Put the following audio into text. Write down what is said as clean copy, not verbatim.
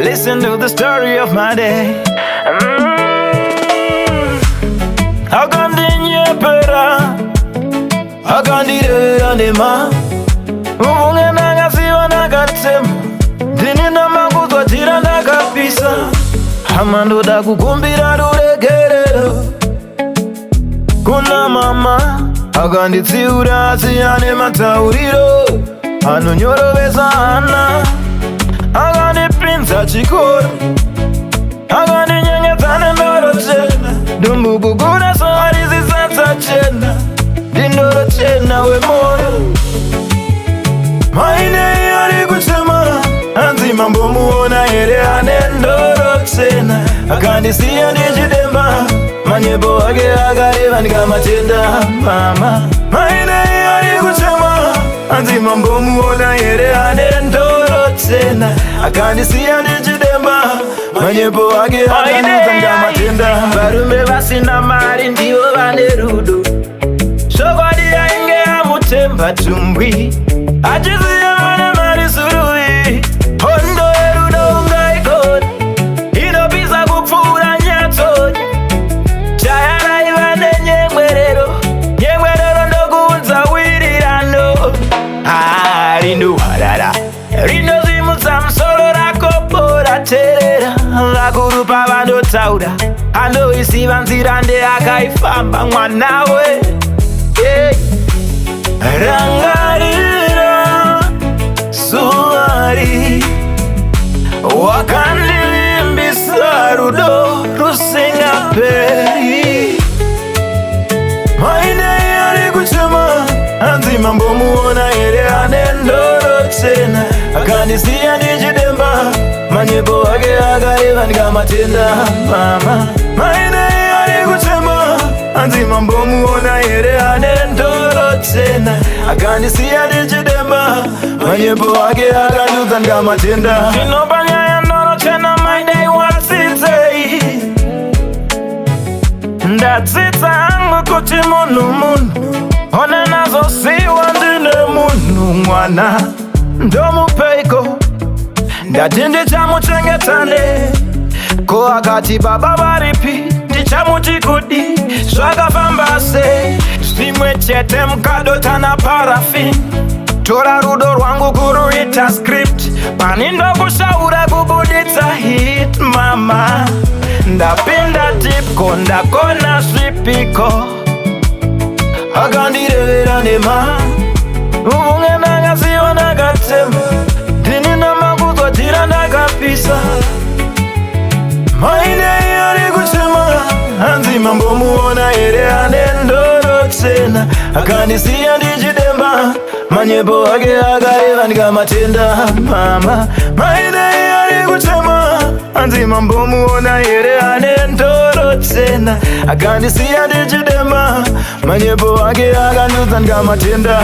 listen to the story of my day. Akandinyephera akandidera nema uvunge nakasiwa nakatsema ndini namakuzwa tira nakapisa hama ndoda kukumbira ruregerero kuna mama akanditsiura asiyane matauriro anonyorovesa ana akandipinza chikoro akandinyenyedza nendoro chena dumbukukura sari zisatsa chena ndindoro chena wemoyo maine ari kuchema hanzi mambomuona here ane ndoro chena akandisiya ndichidemba manyepo ake akareva ndikamatenda mama maine ari kuchema hanzi mambomuona here ane ndoro chena akandisiya ndichidemba manyepo ake akareva ndikamatenda varume vasina mari ndivo vane rudo shokwadi ainge amutemba tumbwi achiziya vane mari suruvi hondo yerudo ungaikoni inopisa kupfuura nyatsonya chayaraiva nenyemwerero ndokuudza wirirano rindohwarara rindozimutsa musoro rakopora terera vakuru pavandotaura andoisiva nzira ndeakaifamba mwanawe rangarira suwari wakandilimbisa rudo rusingaperi maine ari kuchema hanzi mambomuona here ane ndoro chena akandisiya ndichidemba manyepo ake akareva ndikamatenda mama maine ari kuchema hanzi mambomuona here ane ndoro chena akandisiya ndichidemba manyepo ake akandudza ndikamatenda ndinopa nyaya ndoro chena my day wasitsei ndadzidza hangu kuti munhu one nazosiwa ndine munhu mwana ndomupeiko ndati ndichamuchengetane ko akati baba varipi ndichamuti kudi zvakafamba sei zvimwe chete mukadotana parafini tora rudo rwangu kuruita script pani ndokushaura kubuditsa hit mama ndapinda tipko ndakona svipiko akandirevera nema uvunge nakasiwa nakatsema ndini namakuzwa tira ndakapisa maine ari kuchema hanzi mambomuona here ane ndoro chena akandisiya ndichidemba manyepo ake akareva ndikamatenda mama maine ari kuchema hanzi mambomuona here ane ndoro chena akandisiya ndichidemba manyepo ake akandudza ndikamatenda